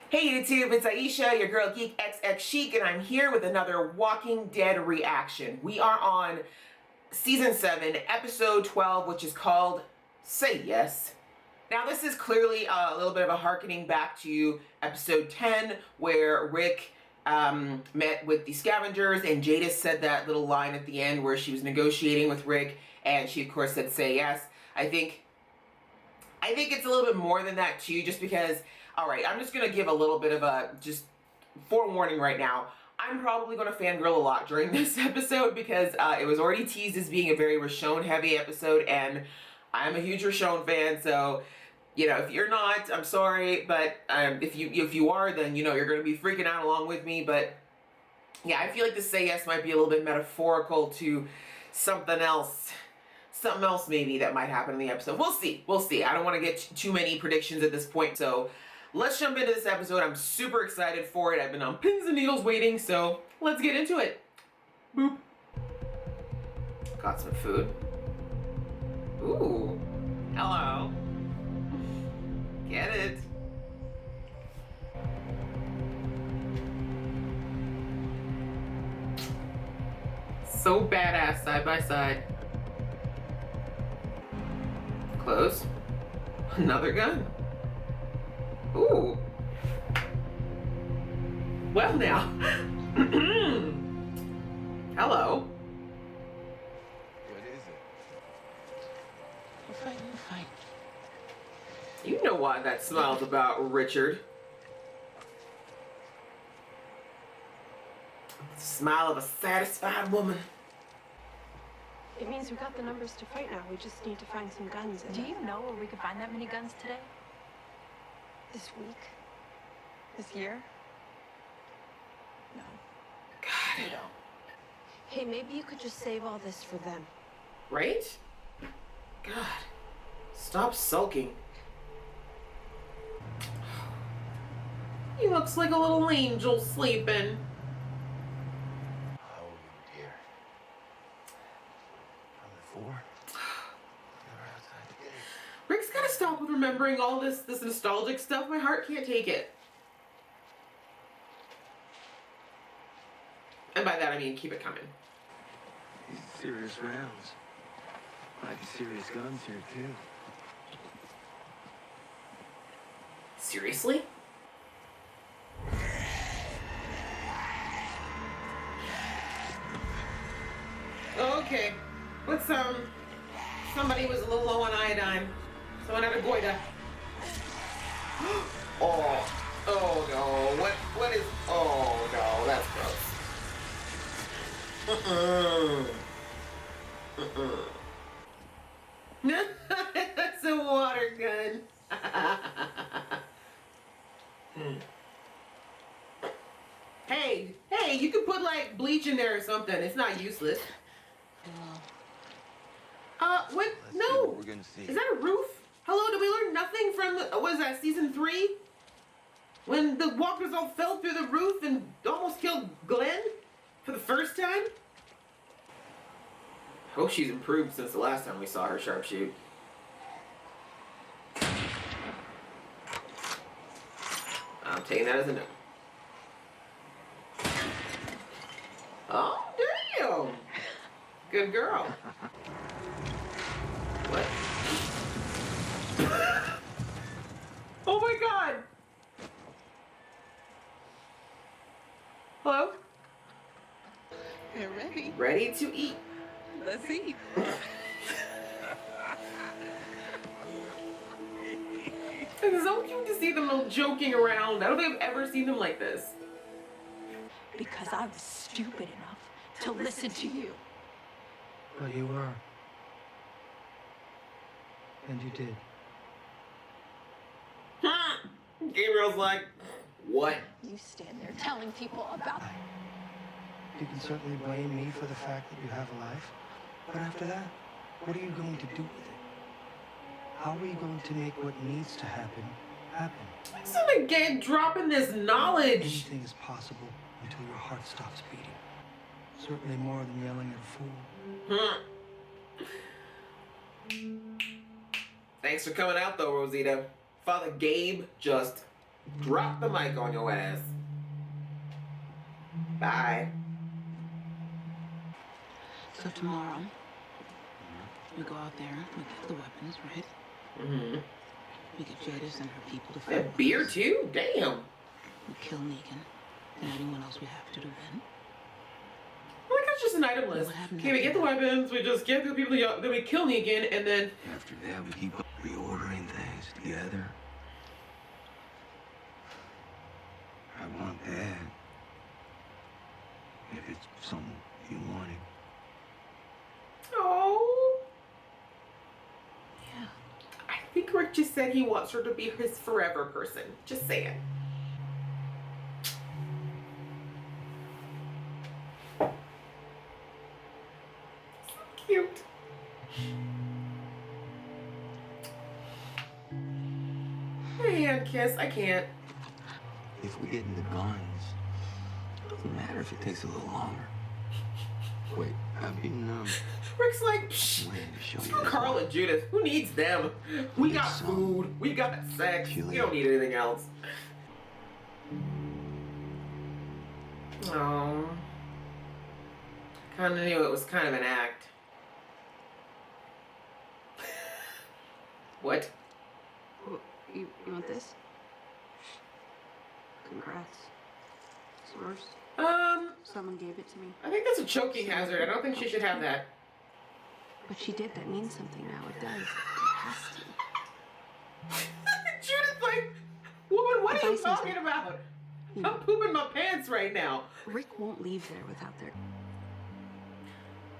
Hey YouTube, it's Aisha, your girl Geek XX Chic, and I'm here with another Walking Dead reaction. We are on Season 7, Episode 12, which is called Say Yes. Now this is clearly a little bit of a harkening back to Episode 10, where Rick met with the scavengers, and Jadis said that little line at the end where she was negotiating with Rick, and she of course said say yes. I think it's a little bit more than that too, just because, all right, I'm just going to give a little bit of a just forewarning right now. I'm probably going to fangirl a lot during this episode because it was already teased as being a very Richonne heavy episode, and I'm a huge Richonne fan, so you know, if you're not, I'm sorry, but if you are, then you know you're going to be freaking out along with me. But yeah, I feel like the say yes might be a little bit metaphorical to something else maybe that might happen in the episode. We'll see. I don't want to get too many predictions at this point, so let's jump into this episode. I'm super excited for it. I've been on pins and needles waiting, so let's get into it. Boop. Got some food. Ooh. Hello. Get it. So badass side by side. Close. Another gun. Ooh. Well now. Hello. What is it? We're fighting the fight. You know why that smile's about, Richard. The smile of a satisfied woman. It means we got the numbers to fight now. We just need to find some guns. Do you know where we could find that many guns today? This week? This year? No, God. we don't. Hey, maybe you could just save all this for them. Right? God. Stop sulking. He looks like a little angel sleeping. How old are you, dear? Probably 4. You're outside the gate. Rick's gotta stop with remembering all this nostalgic stuff. My heart can't take it. And by that I mean keep it coming. These are serious rounds. Might be serious guns here, too. Seriously? Okay. Let's somebody was a little low on iodine. Someone had a goiter. Oh no. What is, oh no, that's gross. That's a water gun. Hey, you can put like bleach in there or something. It's not useless. What? Let's see No. what we're gonna see. Is that a roof? Hello, did we learn nothing from the, what is that, Season 3? When the walkers all fell through the roof and almost killed Glenn for the first time? Hope she's improved since the last time we saw her sharpshoot. I'm taking that as a no. Oh, damn! Good girl. What? Oh my god! Hello? You're ready. Ready to eat. Let's eat. It's so cute to see them all joking around. I don't think I've ever seen them like this. Because I was stupid enough to listen to you. But you were. And you did. Gabriel's like, what? You stand there telling people about You can certainly blame me for the fact that you have a life. But after that, what are you going to do with it? How are you going to make what needs to happen, happen? Listen again, dropping this knowledge. Anything is possible until your heart stops beating. Certainly more than yelling at a fool. Thanks for coming out though, Rosita. Father Gabe just Drop the mic on your ass. Bye. So tomorrow, we go out there, we get the weapons, right? Mm-hmm. We get Jadis and her people to fight. That beer too? Damn. We kill Negan and anyone else we have to win. Well, that's just an item list. Okay, we get the weapons, we just get the people, then we kill Negan, and then... After that, we keep reordering things together. I want that. If it's something you wanted. Oh. Yeah. I think Rick just said he wants her to be his forever person. Just saying. So cute. Hand kiss. I can't. If we get in the guns, it doesn't matter if it takes a little longer. Wait, I've been, Rick's like, psh, waiting to show you screw that Carl one. and Judith. Who needs them? We got Some food. We got sex. killing. We don't need anything else. Oh. Kind of knew it was kind of an act. What? You want this? Congrats. It's yours. Someone gave it to me. I think that's a choking hazard. I don't think she should have that. But she did. That means something now. It does. It has to. Judith's like, woman, what are you Advice is- talking about? I'm pooping my pants right now. Rick won't leave there without their...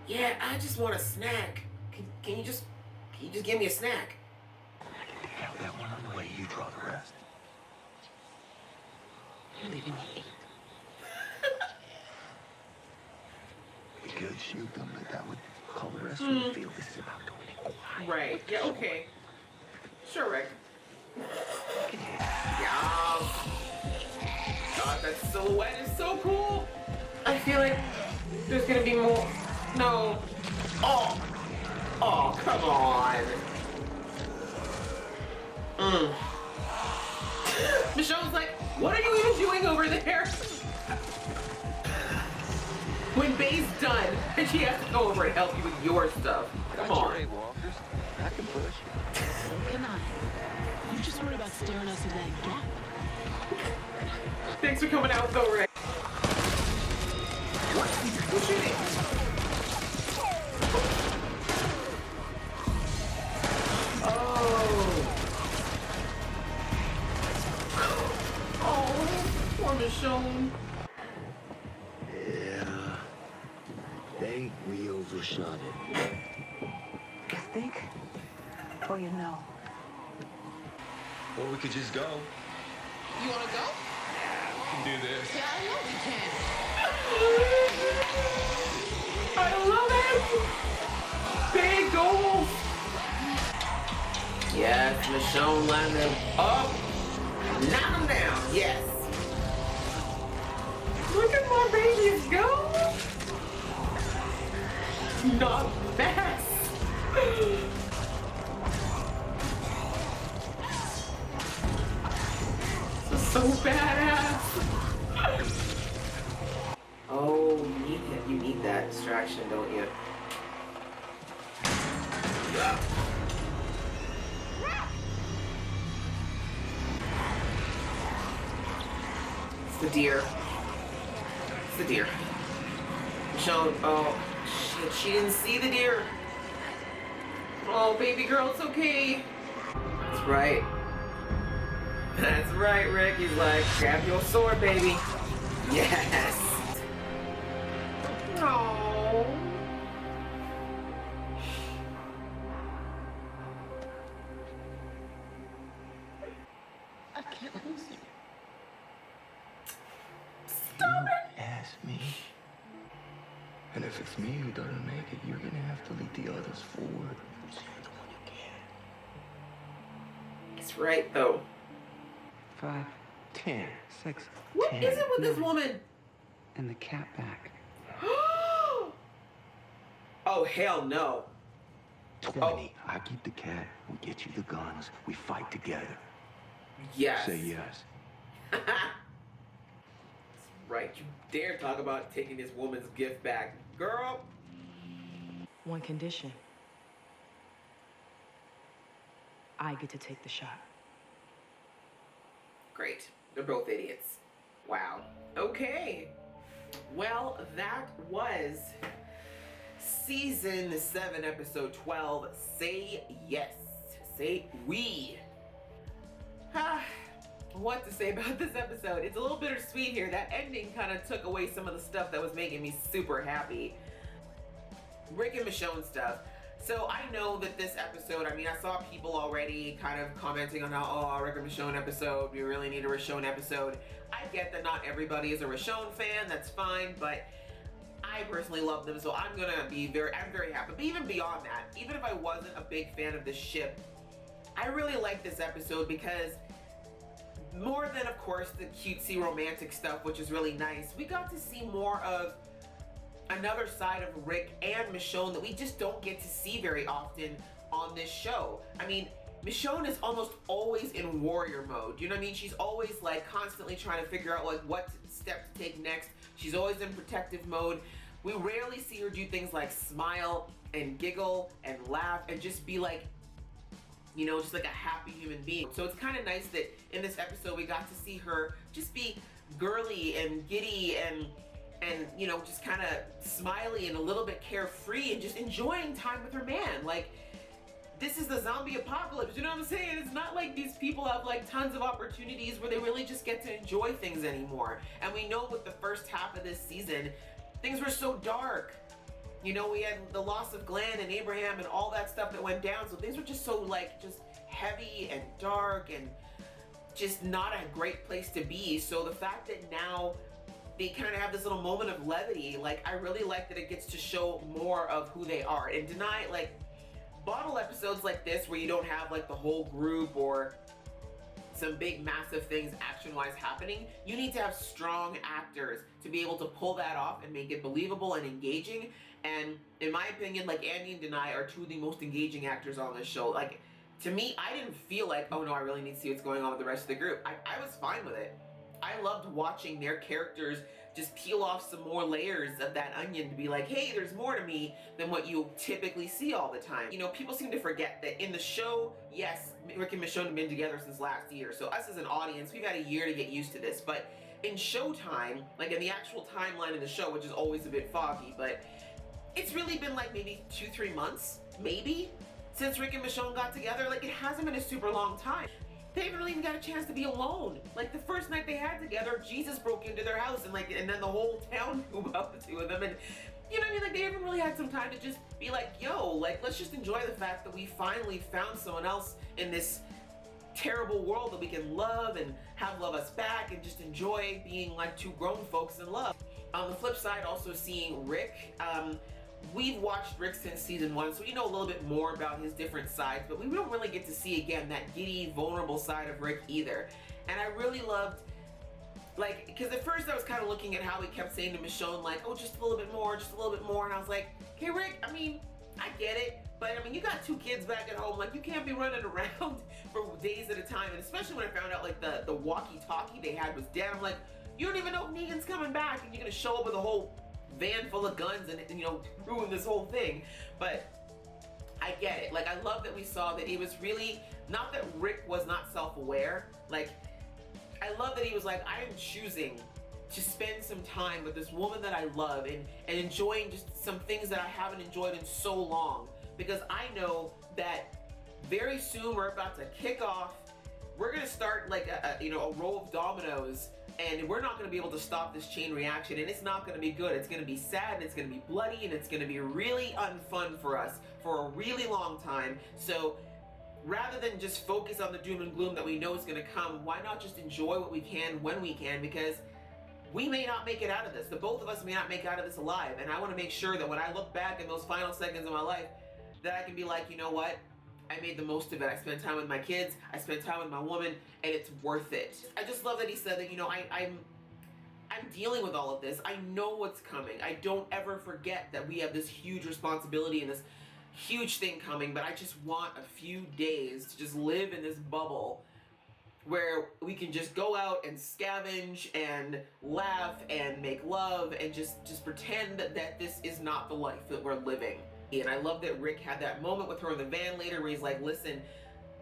Yeah, I just want a snack. Can you just give me a snack? Have that one on the way, you draw the rest. You're leaving me 8. We could shoot them, but that would call the rest of the field. This is about to be quiet. Right. Yeah, okay. Sure, Rick. Yeah. God, that silhouette is so cool. I feel like there's gonna be more. No. Oh. Oh, come on. Michonne's like, what are you even doing over there? When Bay's done, and she has to go over and help you with your stuff. Come on. Walkers. I can push. So can I. You just worry about staring us in that gap. Thanks for coming out though, Rick. What? Who's shooting? Oh. Oh, poor Michonne. Yeah. Think we overshot it. You think? Or you know? Or we could just go. You wanna go? We can do this. Yeah, I know we can. I love it! Big goals! Yes, Michonne lined them up. Knock them down, yes. Look at my babies go! Not fast! This is so badass! Oh, you need that distraction, don't you? It's the deer. It's the deer. Michonne, oh, shit, she didn't see the deer. Oh, baby girl, it's okay. That's right. That's right, Rick. He's like, grab your sword, baby. Yes. Oh. I can't lose you. Stop it. Ask me. And if it's me who doesn't make it, you're gonna have to lead the others forward. So you're the one who can. It's right, though. 5, 10. 6, What 10, is it with this 9, woman? and the cat back. Oh, hell no. 20. I keep the cat. We get you the guns. We fight together. Yes. Say yes. Right, you dare talk about taking this woman's gift back. Girl. One condition. I get to take the shot. Great. They're both idiots. Wow. Okay. Well, that was season 7, episode 12. Say yes. Say we. What to say about this episode? It's a little bittersweet here. That ending kind of took away some of the stuff that was making me super happy. Rick and Michonne stuff. So I know that this episode, I mean, I saw people already kind of commenting on how, oh, Rick and Michonne episode, we really need a Richonne episode. I get that not everybody is a Richonne fan, that's fine, but I personally love them, so I'm very happy. But even beyond that, even if I wasn't a big fan of this ship, I really like this episode because more than, of course, the cutesy romantic stuff, which is really nice, we got to see more of another side of Rick and Michonne that we just don't get to see very often on this show. I mean, Michonne is almost always in warrior mode. You know what I mean? She's always like constantly trying to figure out like what step to take next. She's always in protective mode. We rarely see her do things like smile and giggle and laugh and just be like, you know, just like a happy human being. So it's kind of nice that in this episode we got to see her just be girly and giddy and you know, just kind of smiley and a little bit carefree and just enjoying time with her man. Like, this is the zombie apocalypse, you know what I'm saying? It's not like these people have like tons of opportunities where they really just get to enjoy things anymore. And we know with the first half of this season, things were so dark. You know, we had the loss of Glenn and Abraham and all that stuff that went down. So things were just so like, just heavy and dark and just not a great place to be. So the fact that now they kind of have this little moment of levity, like, I really like that it gets to show more of who they are and deny, like, bottle episodes like this where you don't have like the whole group or some big massive things action-wise happening. You need to have strong actors to be able to pull that off and make it believable and engaging. And in my opinion, like, Andy and Denai are two of the most engaging actors on this show. Like, to me, I didn't feel like, oh no, I really need to see what's going on with the rest of the group. I was fine with it. I loved watching their characters just peel off some more layers of that onion to be like, hey, there's more to me than what you typically see all the time. You know, people seem to forget that in the show, yes, Rick and Michonne have been together since last year. So us as an audience, we've had a year to get used to this. But in Showtime, like in the actual timeline of the show, which is always a bit foggy, but it's really been like maybe 2-3 months, maybe, since Rick and Michonne got together. Like, it hasn't been a super long time. They haven't really even got a chance to be alone. Like, the first night they had together, Jesus broke into their house and then the whole town knew about the two of them. And you know what I mean? Like, they haven't really had some time to just be like, yo, like, let's just enjoy the fact that we finally found someone else in this terrible world that we can love and have love us back and just enjoy being like two grown folks in love. On the flip side, also seeing Rick, we've watched Rick since season 1, so we know a little bit more about his different sides, but we don't really get to see again that giddy, vulnerable side of Rick either. And I really loved, like, because at first I was kind of looking at how he kept saying to Michonne, like, oh, just a little bit more, just a little bit more, and I was like, okay, Rick, I mean, I get it, but I mean, you got 2 kids back at home, like, you can't be running around for days at a time. And especially when I found out, like, the walkie-talkie they had was dead, I'm like, you don't even know if Negan's coming back, and you're gonna show up with a whole van full of guns and you know, ruin this whole thing. But I get it. Like, I love that we saw that he was really, not that Rick was not self-aware, like, I love that he was like, I am choosing to spend some time with this woman that I love and enjoying just some things that I haven't enjoyed in so long, because I know that very soon we're about to kick off, we're gonna start like a row of dominoes, and we're not going to be able to stop this chain reaction, and it's not going to be good. It's going to be sad, and it's going to be bloody, and it's going to be really unfun for us for a really long time. So rather than just focus on the doom and gloom that we know is going to come, why not just enjoy what we can when we can, because we may not make it out of this. The both of us may not make it out of this alive, and I want to make sure that when I look back in those final seconds of my life, that I can be like, you know what? I made the most of it. I spent time with my kids, I spent time with my woman, and it's worth it. I just love that he said that, you know, I'm dealing with all of this. I know what's coming. I don't ever forget that we have this huge responsibility and this huge thing coming, but I just want a few days to just live in this bubble where we can just go out and scavenge and laugh and make love and just pretend that this is not the life that we're living. And I love that Rick had that moment with her in the van later where he's like, listen,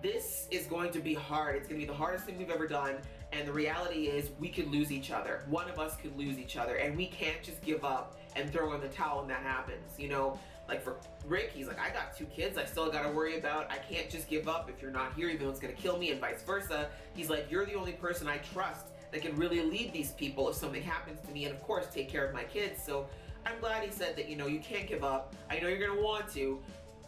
this is going to be hard. It's going to be the hardest thing we've ever done. And the reality is we could lose each other. One of us could lose each other. And we can't just give up and throw in the towel when that happens. You know, like for Rick, he's like, I got 2 kids I still got to worry about. I can't just give up if you're not here, even though it's going to kill me, and vice versa. He's like, you're the only person I trust that can really lead these people if something happens to me, and of course take care of my kids. So I'm glad he said that, you know, you can't give up. I know you're going to want to,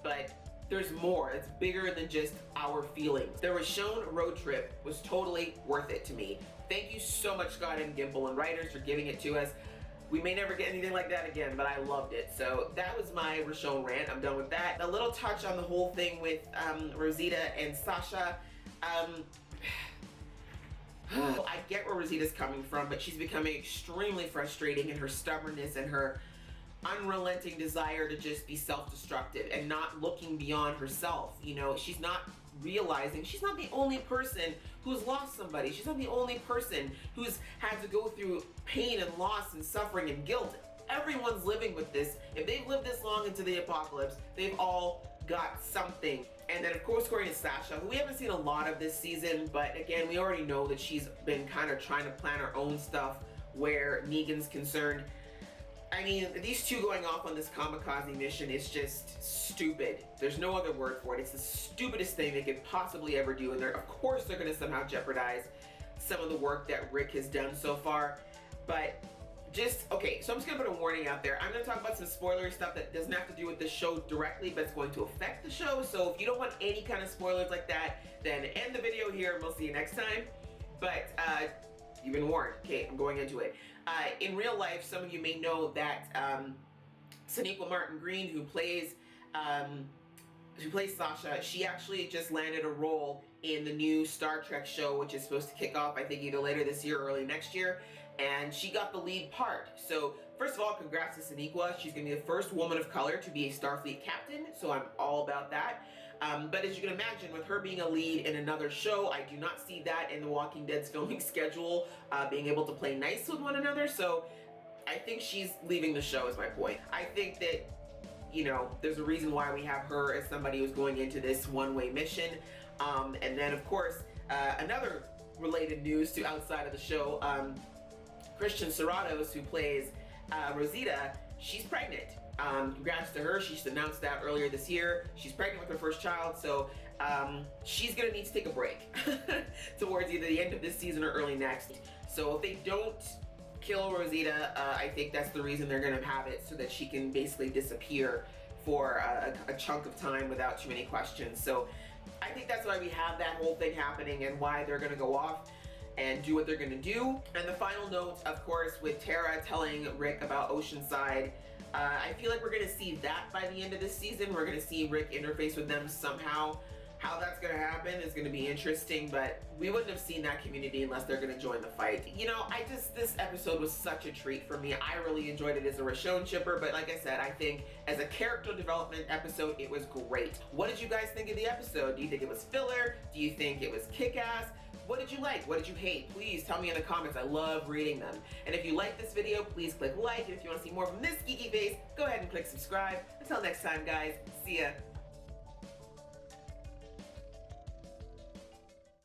but there's more. It's bigger than just our feelings. The Richonne road trip was totally worth it to me. Thank you so much, Scott and Gimple and writers, for giving it to us. We may never get anything like that again, but I loved it. So that was my Richonne rant. I'm done with that. A little touch on the whole thing with Rosita and Sasha. I get where Rosita's coming from, but she's becoming extremely frustrating in her stubbornness and her unrelenting desire to just be self-destructive and not looking beyond herself. You know, she's not realizing she's not the only person who's lost somebody. She's not the only person who's had to go through pain and loss and suffering and guilt. Everyone's living with this. If they've lived this long into the apocalypse, they've all got something. And then of course, according to Sasha, who we haven't seen a lot of this season, but again, we already know that she's been kind of trying to plan her own stuff where Negan's concerned. I mean, these two going off on this kamikaze mission is just stupid. There's no other word for it. It's the stupidest thing they could possibly ever do. And of course, they're going to somehow jeopardize some of the work that Rick has done so far. But just, okay, so I'm just going to put a warning out there. I'm going to talk about some spoilery stuff that doesn't have to do with the show directly, but it's going to affect the show. So if you don't want any kind of spoilers like that, then end the video here and we'll see you next time. But you've been warned. Okay, I'm going into it. In real life, some of you may know that Sonequa Martin Green, who plays Sasha, she actually just landed a role in the new Star Trek show, which is supposed to kick off, I think, either later this year or early next year, and she got the lead part. So first of all, congrats to Sonequa. She's going to be the first woman of color to be a Starfleet captain, so I'm all about that. But as you can imagine, with her being a lead in another show, I do not see that in The Walking Dead's filming schedule, being able to play nice with one another. So I think she's leaving the show is my point. I think that, you know, there's a reason why we have her as somebody who's going into this one-way mission. And then of course, another related news to outside of the show, Christian Serratos, who plays Rosita, she's pregnant. Congrats to her. She just announced that earlier this year. She's pregnant with her first child, so she's gonna need to take a break towards either the end of this season or early next. So if they don't kill Rosita, I think that's the reason they're gonna have it, so that she can basically disappear for a chunk of time without too many questions. So I think that's why we have that whole thing happening and why they're gonna go off and do what they're gonna do. And the final note, of course, with Tara telling Rick about Oceanside, I feel like we're gonna see that by the end of this season. We're gonna see Rick interface with them somehow. How that's gonna happen is gonna be interesting, but we wouldn't have seen that community unless they're gonna join the fight. You know, this episode was such a treat for me. I really enjoyed it as a Richonne shipper, but like I said, I think as a character development episode, it was great. What did you guys think of the episode? Do you think it was filler? Do you think it was kick-ass? What did you like? What did you hate? Please tell me in the comments. I love reading them. And if you like this video, please click like. And if you want to see more from this geeky face, go ahead and click subscribe. Until next time, guys. See ya.